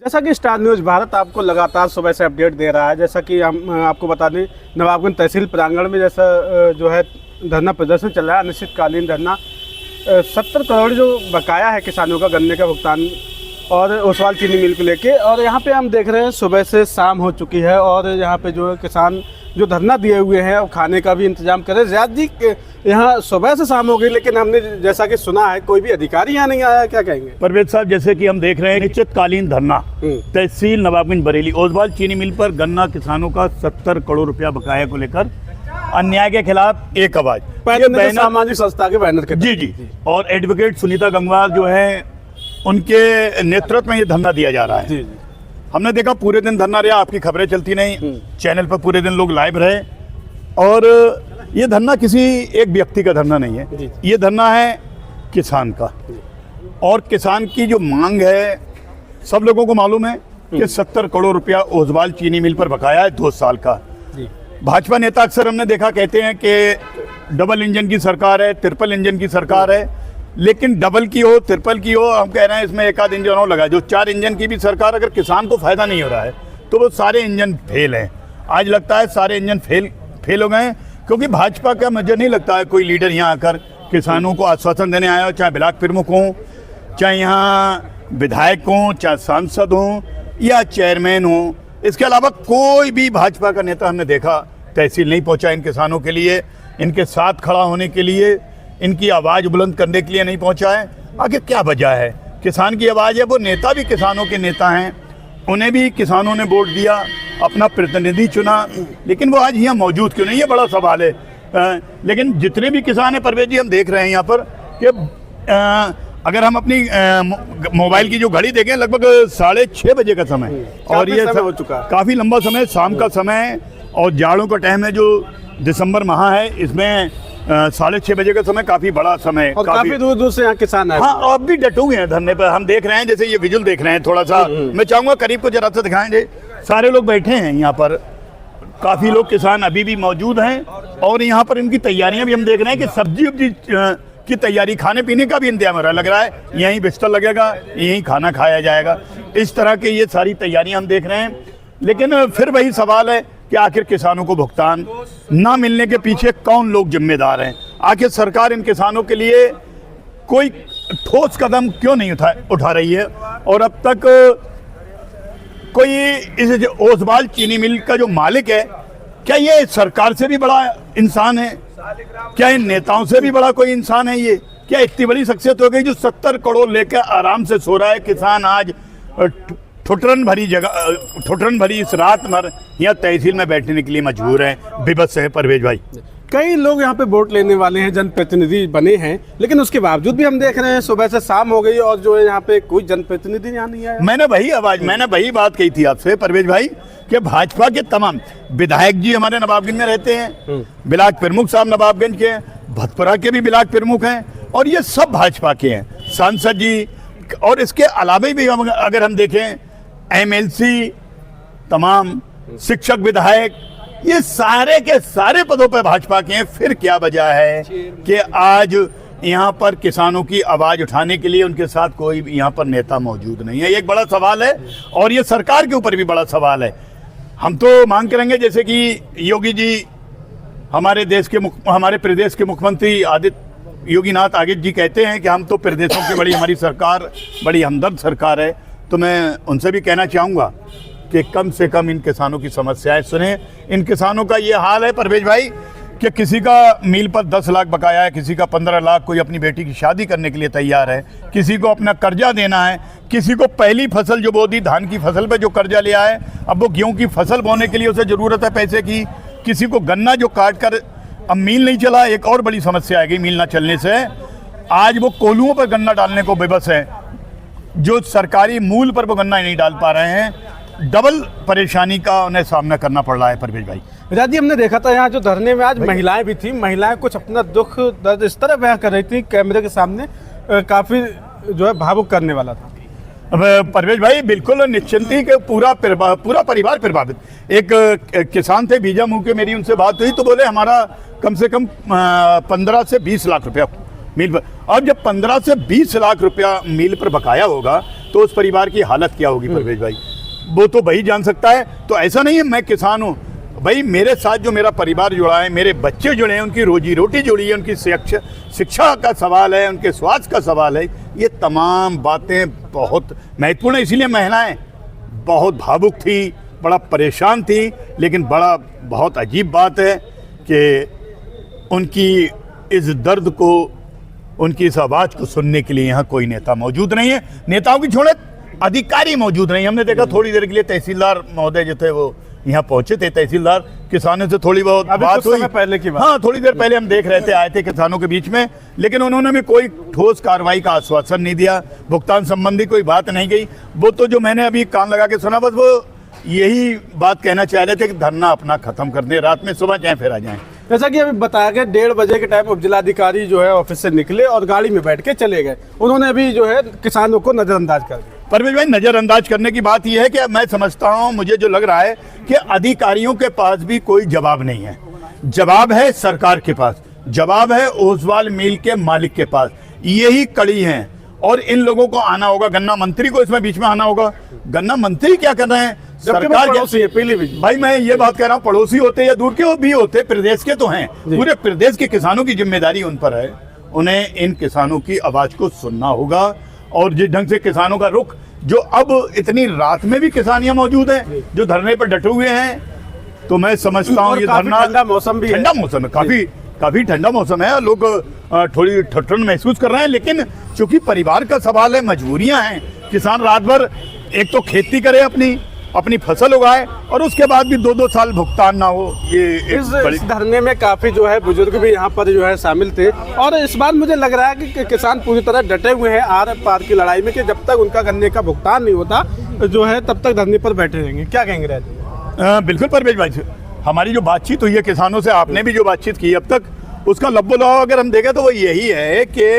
जैसा कि star news Bharat आपको लगातार सुबह से अपडेट दे रहा है, जैसा कि हम आपको बता दें नवाबगंज तहसील प्रांगण में जैसा जो है धरना प्रदर्शन चल रहा है, अनिश्चितकालीन धरना। 70 करोड़ जो बकाया है किसानों का गन्ने का भुगतान और ओसवाल चीनी मिल को लेके, और यहाँ पे हम देख रहे हैं सुबह से शाम हो चुकी है और यहाँ पे जो है किसान जो धरना दिए हुए हैं और खाने का भी इंतजाम कर रहे हैं। ज़्यादा जी यहाँ सुबह से शाम हो गई, लेकिन हमने जैसा कि सुना है कोई भी अधिकारी यहाँ नहीं आया, क्या कहेंगे? परवेज साहब, जैसे कि हम देख रहे हैं अनिश्चितकालीन धरना तहसील नवाबगंज बरेली ओसवाल चीनी मिल पर गन्ना किसानों का 70 करोड़ रुपया बकाया को लेकर अन्याय के खिलाफ एक आवाज। सामाजिक संस्था के बैनर के जी और एडवोकेट सुनीता गंगवार जो है उनके नेतृत्व में ये धरना दिया जा रहा है। जी। हमने देखा पूरे दिन धरना रहा, आपकी खबरें चलती नहीं, चैनल पर पूरे दिन लोग लाइव रहे। और ये धरना किसी एक व्यक्ति का धरना नहीं है, ये धरना है किसान का। और किसान की जो मांग है सब लोगों को मालूम है कि 70 करोड़ रुपया ओसवाल चीनी मिल पर बकाया है 2 साल का। भाजपा नेता अक्सर हमने देखा कहते हैं कि डबल इंजन की सरकार है, ट्रिपल इंजन की सरकार है, लेकिन डबल की हो ट्रिपल की हो, हम कह रहे हैं इसमें एक आध इंजन और लगा। जो 4 इंजन की भी सरकार, अगर किसान को फायदा नहीं हो रहा है तो वो सारे इंजन फेल हैं। आज लगता है सारे इंजन फेल हो गए हैं, क्योंकि भाजपा का मुझे नहीं लगता है कोई लीडर यहाँ आकर किसानों को आश्वासन देने आया हो, चाहे ब्लॉक प्रमुख हों, चाहे यहाँ विधायक हों, चाहे सांसद हों या चेयरमैन हों। इसके अलावा कोई भी भाजपा का नेता हमने देखा तहसील नहीं पहुँचा इन किसानों के लिए, इनके साथ खड़ा होने के लिए, इनकी आवाज़ बुलंद करने के लिए नहीं पहुंचा है। आगे क्या वजह है? किसान की आवाज़ है, वो नेता भी किसानों के नेता हैं, उन्हें भी किसानों ने वोट दिया, अपना प्रतिनिधि चुना, लेकिन वो आज यहाँ मौजूद क्यों नहीं, ये बड़ा सवाल है। लेकिन जितने भी किसान हैं परवेज जी, हम देख रहे हैं यहाँ पर कि अगर हम अपनी मोबाइल की जो घड़ी देखें लगभग 6:30 बजे का समय, और ये हो चुका है, काफ़ी लंबा समय, शाम का समय और जाड़ों का टाइम है, जो दिसंबर माह है, इसमें 6:30 बजे का समय काफी बड़ा समय, और काफी दूर दूर से यहाँ किसान है। हाँ, अब भी डटे हुए हैं धरने पर। हम देख रहे हैं, जैसे ये विजुअल देख रहे हैं, थोड़ा सा मैं चाहूंगा करीब को जरा सा दिखाएंगे। सारे लोग बैठे हैं यहाँ पर, काफी लोग किसान अभी भी मौजूद हैं, और यहाँ पर इनकी तैयारियां भी हम देख रहे हैं कि सब्जी उब्जी की तैयारी, खाने पीने का भी इंतजाम हो रहा है। लग रहा है यहीं बिस्तर लगेगा, यहीं खाना खाया जाएगा, इस तरह की ये सारी तैयारियां हम देख रहे हैं। लेकिन फिर वही सवाल है कि आखिर किसानों को भुगतान ना मिलने के पीछे कौन लोग जिम्मेदार हैं? आखिर सरकार इन किसानों के लिए कोई ठोस कदम क्यों नहीं उठा रही है? और अब तक कोई इस ओसवाल चीनी मिल का जो मालिक है, क्या ये सरकार से भी बड़ा इंसान है? क्या इन नेताओं से भी बड़ा कोई इंसान है? ये क्या इतनी बड़ी शख्सियत हो गई जो 70 करोड़ लेकर आराम से सो रहा है? किसान आज ठुठरन भरी इस रात भर यहाँ तहसील में बैठने के लिए मजबूर हैं, विवश है परवेज भाई। कई लोग यहाँ पे वोट लेने वाले हैं, जनप्रतिनिधि बने हैं, लेकिन उसके बावजूद भी हम देख रहे हैं सुबह से शाम हो गई और जो है यहाँ पे कोई जनप्रतिनिधि यहाँ नहीं आया। मैंने वही बात कही थी आपसे परवेज भाई कि भाजपा के तमाम विधायक जी हमारे नवाबगंज में रहते हैं, ब्लॉक प्रमुख साहब नवाबगंज के हैं, भतपुरा के भी ब्लॉक प्रमुख हैं, और ये सब भाजपा के हैं, सांसद जी, और इसके अलावा भी अगर हम देखें MLC, तमाम शिक्षक, विधायक, ये सारे के सारे पदों पर भाजपा के हैं। फिर क्या वजह है कि आज यहाँ पर किसानों की आवाज उठाने के लिए उनके साथ कोई यहाँ पर नेता मौजूद नहीं है? ये एक बड़ा सवाल है, और ये सरकार के ऊपर भी बड़ा सवाल है। हम तो मांग करेंगे, जैसे कि योगी जी हमारे प्रदेश के मुख्यमंत्री आदित्य योगीनाथ आदित्य जी कहते हैं कि हम तो प्रदेशों की हमारी सरकार बड़ी हमदर्द सरकार है, तो मैं उनसे भी कहना चाहूँगा कि कम से कम इन किसानों की समस्याएं सुने। इन किसानों का ये हाल है परवेज भाई कि किसी का मील पर 10 लाख बकाया है, किसी का 15 लाख, कोई अपनी बेटी की शादी करने के लिए तैयार है, किसी को अपना कर्जा देना है, किसी को पहली फसल जो बो दी धान की फसल पे जो कर्जा लिया है, अब वो गेहूँ की फसल बोने के लिए उसे ज़रूरत है पैसे की, किसी को गन्ना जो काट कर अब मील नहीं चला। एक और बड़ी समस्या आएगी मील ना चलने से, आज वो कोल्हुओं पर गन्ना डालने को विवश है, जो सरकारी मूल पर वो गन्ना नहीं डाल पा रहे हैं। डबल परेशानी का उन्हें सामना करना पड़ रहा है परवेज भाई। राजी, हमने देखा था यहाँ जो धरने में आज महिलाएं भी थी, महिलाएं कुछ अपना दुख दर्द इस तरह बयां कर रही थी कैमरे के सामने, काफी जो है भावुक करने वाला था। अब परवेज भाई बिल्कुल निश्चिंत ही कि पूरा परिवार प्रभावित। एक किसान थे बीजा मुँह के, मेरी उनसे बात हुई तो बोले हमारा कम से कम 15 से 20 लाख रुपया मील पर। अब जब 15 से 20 लाख रुपया मील पर बकाया होगा तो उस परिवार की हालत क्या होगी परवेज भाई, वो तो वही जान सकता है। तो ऐसा नहीं है मैं किसान हूँ भाई, मेरे साथ जो मेरा परिवार जुड़ा है, मेरे बच्चे जुड़े हैं, उनकी रोजी रोटी जुड़ी है, उनकी शिक्षा का सवाल है, उनके स्वास्थ्य का सवाल है, ये तमाम बातें बहुत महत्वपूर्ण है। इसीलिए महिलाएं बहुत भावुक थी, बड़ा परेशान थी, लेकिन बहुत अजीब बात है कि उनकी इस दर्द को, उनकी इस आवाज़ को सुनने के लिए यहाँ कोई नेता मौजूद नहीं है। नेताओं की छोड़े अधिकारी मौजूद नहीं। हमने देखा थोड़ी देर के लिए तहसीलदार महोदय जो थे वो यहाँ पहुंचे थे, तहसीलदार किसानों से थोड़ी बहुत बात हुई पहले की बात। हाँ, थोड़ी देर पहले हम देख रहे थे, आए थे किसानों के बीच में, लेकिन उन्होंने भी कोई ठोस कार्रवाई का आश्वासन नहीं दिया, भुगतान संबंधी कोई बात नहीं गई। वो तो जो मैंने अभी कान लगा के सुना, बस वो यही बात कहना चाह रहे थे कि धरना अपना खत्म कर दें, रात में सुबह चाहे फिर आ जाएं। जैसा कि अभी बताया गया 1:30 बजे के टाइम उपजिलाधिकारी जो है ऑफिस से निकले और गाड़ी में बैठ के चले गए। उन्होंने अभी जो है किसानों को नजरअंदाज कर दिया। परवेज भाई, नजरअंदाज करने की बात यह है कि मैं समझता हूं, मुझे जो लग रहा है कि अधिकारियों के पास भी कोई जवाब नहीं है। जवाब है सरकार के पास, जवाब है ओसवाल मिल के मालिक के पास। यही कड़ी है और इन लोगों को आना होगा। गन्ना मंत्री को इसमें बीच में आना होगा। गन्ना मंत्री क्या कर रहे हैं? सरकार भाई, मैं ये बात कह रहा हूँ, पड़ोसी होते या दूर के भी होते, प्रदेश के तो हैं, पूरे प्रदेश के किसानों की जिम्मेदारी उन पर है। उन्हें इन किसानों की आवाज को सुनना होगा और जिस ढंग से किसानों का रुख, जो अब इतनी रात में भी किसान यहाँ मौजूद हैं, जो धरने पर डटे हुए हैं, तो मैं समझता हूँ ये धरना, ठंडा मौसम भी, ठंडा मौसम है, काफी ठंडा मौसम है, लोग थोड़ी ठंड महसूस कर रहे हैं। लेकिन चूंकि परिवार का सवाल है, मजबूरियां हैं, किसान रात भर एक तो खेती करे, अपनी फसल उगाए और उसके बाद भी 2-2 साल भुगतान ना हो। ये इस धरने में काफी जो है बुजुर्ग भी यहाँ पर जो है शामिल थे और इस बार मुझे लग रहा है कि किसान पूरी तरह डटे हुए हैं आर पार की लड़ाई में कि जब तक उनका गन्ने का भुगतान नहीं होता जो है तब तक धरने पर बैठे रहेंगे। क्या कहेंगे राज? बिल्कुल परवेज भाई, हमारी जो बातचीत हुई है किसानों से, आपने भी जो बातचीत की अब तक, उसका लब्बो-लबाव अगर हम देखें तो वो यही है कि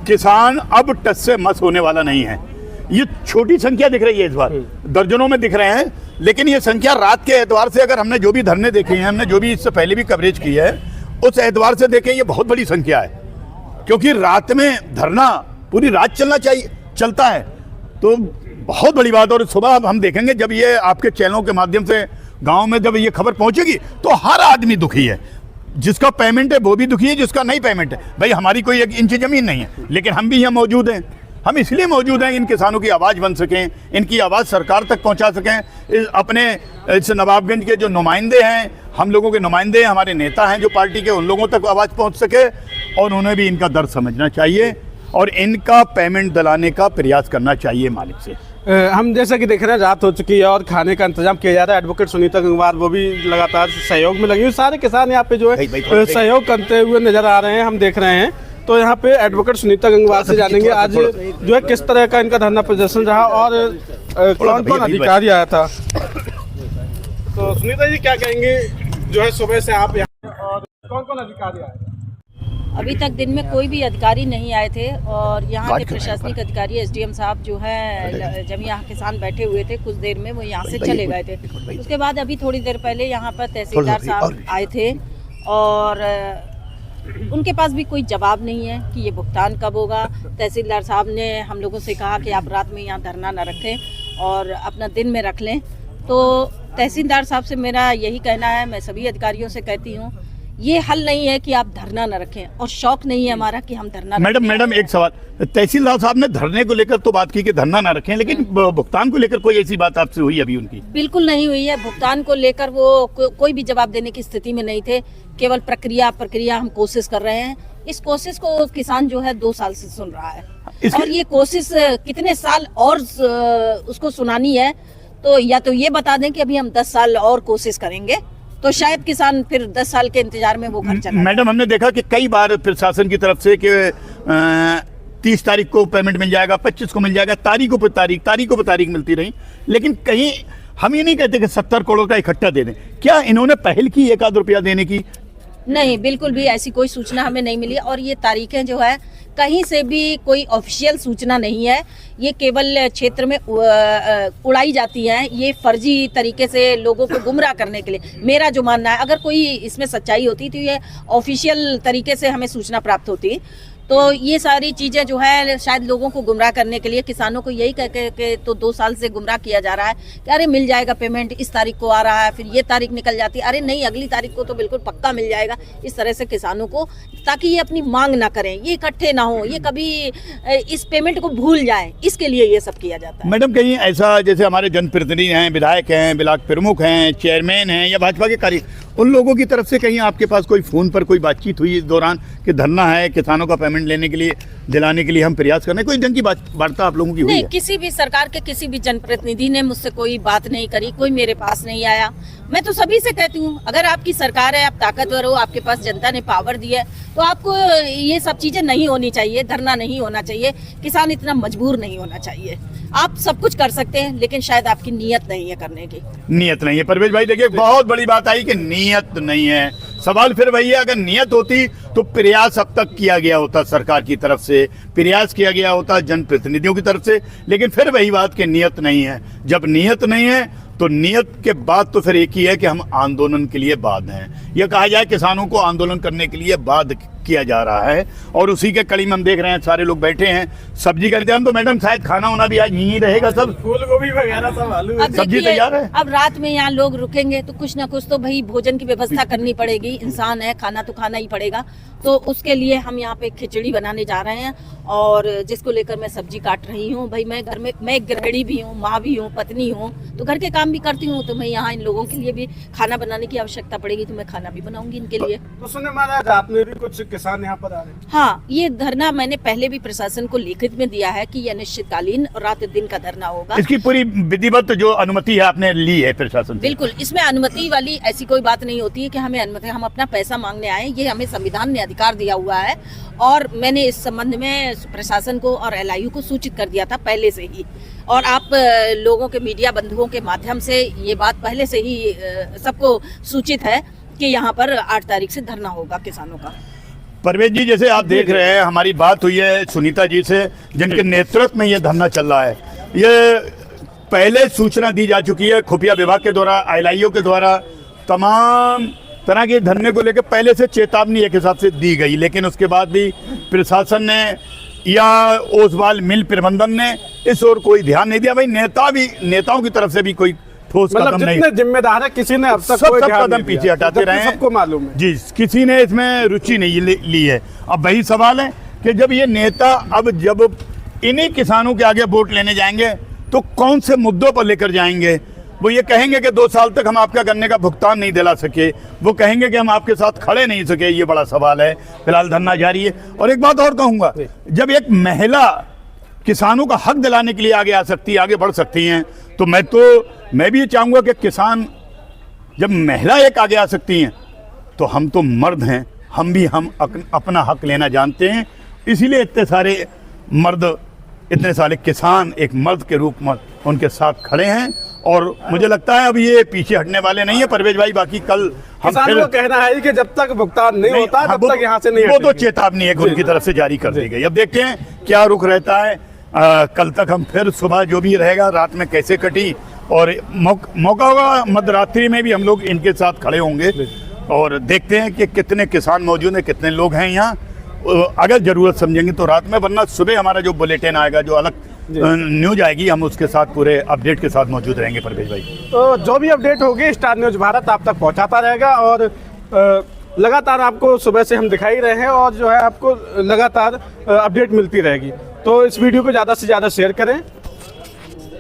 किसान अब टस से मस होने वाला नहीं है। ये छोटी संख्या दिख रही है इस बार, दर्जनों में दिख रहे हैं, लेकिन ये संख्या रात के एतवार से, अगर हमने जो भी धरने देखे हैं, हमने जो भी इससे पहले भी कवरेज की है, उस एतवार से देखें ये बहुत बड़ी संख्या है। क्योंकि रात में धरना पूरी रात चलता है, तो बहुत बड़ी बात। और सुबह हम देखेंगे जब ये आपके चैनलों के माध्यम से गाँव में जब ये खबर पहुंचेगी तो हर आदमी दुखी है। जिसका पेमेंट है वो भी दुखी है, जिसका नहीं पेमेंट है। भाई, हमारी कोई 1 इंच जमीन नहीं है, लेकिन हम भी यहाँ मौजूद हैं। हम इसलिए मौजूद हैं, इन किसानों की आवाज़ बन सकें, इनकी आवाज़ सरकार तक पहुंचा सकें। अपने इस नवाबगंज के जो नुमाइंदे हैं, हम लोगों के नुमाइंदे हैं, हमारे नेता हैं जो पार्टी के, उन लोगों तक आवाज़ पहुंच सके और उन्हें भी इनका दर्द समझना चाहिए और इनका पेमेंट दिलाने का प्रयास करना चाहिए मालिक से। हम जैसा कि देख रहे हैं रात हो चुकी है और खाने का इंतजाम किया जा रहा है। एडवोकेट सुनीता गंगवार वो भी लगातार सहयोग में लगी हुई, सारे किसान यहाँ पे जो है सहयोग करते हुए नजर आ रहे हैं, हम देख रहे हैं। तो यहाँ पे एडवोकेट सुनीता गंगवार से जानेंगे आज जो है किस तरह का इनका धरना प्रदर्शन रहा और कौन कौन अधिकारी आया था। तो सुनीता जी क्या कहेंगे, जो है सुबह से आप यहाँ और कौन कौन अधिकारी आए? अभी तक दिन में कोई भी अधिकारी नहीं आए थे और यहाँ के प्रशासनिक अधिकारी एसडीएम साहब जो है, जब यहाँ किसान बैठे हुए थे कुछ देर में वो यहाँ से चले गए थे। उसके बाद अभी थोड़ी देर पहले यहाँ पर तहसीलदार साहब आए थे और उनके पास भी कोई जवाब नहीं है कि ये भुगतान कब होगा। तहसीलदार साहब ने हम लोगों से कहा कि आप रात में यहाँ धरना न रखें और अपना दिन में रख लें। तो तहसीलदार साहब से मेरा यही कहना है, मैं सभी अधिकारियों से कहती हूँ, ये हल नहीं है कि आप धरना न रखें और शौक नहीं है हमारा कि हम धरना रखें। मैडम एक सवाल, तहसीलदार साहब ने धरने को लेकर तो बात की कि धरना ना रखें, लेकिन भुगतान को लेकर कोई ऐसी बात आपसे हुई अभी उनकी? बिल्कुल नहीं हुई है। भुगतान को लेकर वो कोई भी जवाब देने की स्थिति में नहीं थे। केवल प्रक्रिया हम कोशिश कर रहे हैं। इस कोशिश को किसान जो है 2 साल से सुन रहा है और ये कोशिश कितने साल और उसको सुनानी है, तो या तो ये बता दें कि अभी हम 10 साल और कोशिश करेंगे, तो शायद किसान फिर 10 साल के इंतजार में वो घर चला। मैडम, हमने देखा कि कई बार प्रशासन की तरफ से कि 30 तारीख को पेमेंट मिल जाएगा, 25 को मिल जाएगा, तारीखों पर तारीख मिलती रही, लेकिन कहीं हम ये नहीं कहते कि 70 करोड़ का इकट्ठा दे दें। क्या इन्होंने पहल की 1 आध रुपया देने की? नहीं, बिल्कुल भी ऐसी कोई सूचना हमें नहीं मिली और ये तारीखें जो है कहीं से भी कोई ऑफिशियल सूचना नहीं है। ये केवल क्षेत्र में उड़ाई जाती हैं, ये फर्जी तरीके से लोगों को गुमराह करने के लिए। मेरा जो मानना है, अगर कोई इसमें सच्चाई होती तो ये ऑफिशियल तरीके से हमें सूचना प्राप्त होती। तो ये सारी चीजें जो है शायद लोगों को गुमराह करने के लिए, किसानों को यही कह के तो 2 साल से गुमराह किया जा रहा है कि अरे मिल जाएगा पेमेंट, इस तारीख को आ रहा है, फिर ये तारीख निकल जाती है, अरे नहीं अगली तारीख को तो बिल्कुल पक्का मिल जाएगा। इस तरह से किसानों को, ताकि ये अपनी मांग ना करें, ये इकट्ठे ना हो, ये कभी इस पेमेंट को भूल जाए, इसके लिए ये सब किया जाता है। मैडम कहीं ऐसा, जैसे हमारे जनप्रतिनिधि हैं, विधायक हैं, ब्लॉक प्रमुख हैं, चेयरमैन हैं या भाजपा के कार्य, उन लोगों की तरफ से कहीं आपके पास कोई फ़ोन पर कोई बातचीत हुई इस दौरान कि धरना है, किसानों का पेमेंट लेने के लिए, दिलाने के लिए हम प्रयास कर रहे हैं, कोई ढंग की वार्ता आप लोगों की हुई नहीं, है? किसी भी सरकार के किसी भी जनप्रतिनिधि ने मुझसे कोई बात नहीं करी, कोई मेरे पास नहीं आया। मैं तो सभी से कहती हूँ, अगर आपकी सरकार है, आप ताकतवर हो, आपके पास जनता ने पावर दी है, तो आपको ये सब चीजें नहीं होनी चाहिए, धरना नहीं होना चाहिए, किसान इतना मजबूर नहीं होना चाहिए। आप सब कुछ कर सकते हैं, लेकिन शायद आपकी नीयत नहीं है करने की। नीयत नहीं है। परवेज भाई देखिए, बहुत बड़ी बात आई कि नीयत नहीं है। सवाल फिर वही है, अगर नीयत होती तो प्रयास अब तक किया गया होता, सरकार की तरफ से प्रयास किया गया होता, जनप्रतिनिधियों की तरफ से, लेकिन फिर वही बात कि नीयत नहीं है। जब नीयत नहीं है तो नियत के बाद तो फिर एक ही है कि हम आंदोलन के लिए बाध्य हैं। यह कहा जाए किसानों को आंदोलन करने के लिए बाध्य किया जा रहा है, और उसी के कड़ी में हम देख रहे हैं सारे लोग बैठे हैं, सब्जी का इंतजाम। तो मैडम शायद खाना वाना भी आज यहीं रहेगा, सब फूल गोभी वगैरह सब आलू अब सब्जी देखिए, तैयार है। अब रात में यहाँ लोग रुकेंगे तो कुछ ना कुछ तो भाई भोजन की व्यवस्था करनी पड़ेगी, इंसान है, खाना तो खाना ही पड़ेगा। तो उसके लिए हम यहाँ पे खिचड़ी बनाने जा रहे हैं, और जिसको लेकर मैं सब्जी काट रही हूँ। भाई मैं घर में, मैं एक गृहिणी भी हूँ, माँ भी हूँ, पत्नी हूँ, तो घर के काम भी करती हूँ, तो मैं यहाँ इन लोगों के लिए भी खाना बनाने की आवश्यकता पड़ेगी, तो मैं खाना भी बनाऊंगी इनके लिए। तो सुनने में आ रहा है रात में भी कुछ किसान यहाँ पर आ रहे हैं। हाँ, ये धरना मैंने पहले भी प्रशासन को लिखित में दिया है कि यह अनिश्चितकालीन और रात दिन का धरना होगा। इसकी पूरी विधिवत जो अनुमति है आपने ली है प्रशासन से? बिल्कुल, इसमें अनुमति वाली ऐसी कोई बात नहीं होती है कि हमें अनुमति, हम अपना पैसा मांगने आए, ये हमें संविधान ने अधिकार दिया हुआ है, और मैंने इस संबंध में प्रशासन को और LIU को सूचित कर दिया था पहले से ही। और आप लोगों के, मीडिया बंधुओं के माध्यम से ये बात पहले से ही सबको सूचित है कि यहाँ पर 8 तारीख से धरना होगा किसानों का। परवेज जी, जैसे आप देख रहे हैं, हमारी बात हुई है सुनीता जी से, जिनके नेतृत्व में ये धरना चल रहा है। ये पहले सूचना दी जा चुकी है खुफिया विभाग के द्वारा, LIU के द्वारा, तमाम तरह के धरने को लेकर पहले से चेतावनी एक हिसाब से दी गई, लेकिन उसके बाद भी प्रशासन ने या ओसवाल मिल प्रबंधन ने इस ओर कोई ध्यान नहीं दिया। भाई नेताओं की तरफ से भी कोई ठोस कदम नहीं, जितने जिम्मेदार है किसी ने अब तक सब कोई ध्यान कदम नहीं पीछे दिया। हटाते रहे हैं, सबको मालूम है जी, किसी ने इसमें रुचि नहीं ली है। अब वही सवाल है कि जब ये नेता, अब जब इन्हीं किसानों के आगे वोट लेने जाएंगे तो कौन से मुद्दों पर लेकर जाएंगे? वो ये कहेंगे कि 2 साल तक हम आपका गन्ने का भुगतान नहीं दिला सके, वो कहेंगे कि हम आपके साथ खड़े नहीं सके। ये बड़ा सवाल है। फिलहाल धरना जारी है। और एक बात और कहूँगा, जब एक महिला किसानों का हक दिलाने के लिए आगे आ सकती है, आगे बढ़ सकती हैं, तो मैं भी ये चाहूँगा कि किसान, जब महिला एक आगे आ सकती हैं तो हम तो मर्द हैं, हम अपना हक लेना जानते हैं। इसीलिए इतने सारे मर्द, इतने सारे किसान एक मर्द के रूप में उनके साथ खड़े हैं, और मुझे लगता है अब ये पीछे हटने वाले नहीं है। परवेज भाई, बाकी कल हम किसानों को कहना है कि जब तक भुगतान नहीं होता हाँ, तब तक यहाँ से नहीं वो तो हटेंगे। चेतावनी है उनकी तरफ से जारी कर दी गई। अब देखते हैं क्या रुख रहता है। कल तक हम फिर सुबह जो भी रहेगा, रात में कैसे कटी, और मौका होगा मध्यरात्रि में भी हम लोग इनके साथ खड़े होंगे, और देखते हैं कि कितने किसान मौजूद हैं, कितने लोग हैं यहाँ। अगर ज़रूरत समझेंगे तो रात में, वरना सुबह हमारा जो बुलेटिन आएगा, जो अलग न्यूज आएगी, हम उसके साथ पूरे अपडेट के साथ मौजूद रहेंगे। परवेज भाई, तो जो भी अपडेट होगी स्टार न्यूज़ भारत आप तक पहुंचाता रहेगा, और लगातार आपको सुबह से हम दिखाई रहे हैं, और जो है आपको लगातार अपडेट मिलती रहेगी। तो इस वीडियो को ज़्यादा से ज़्यादा शेयर करें।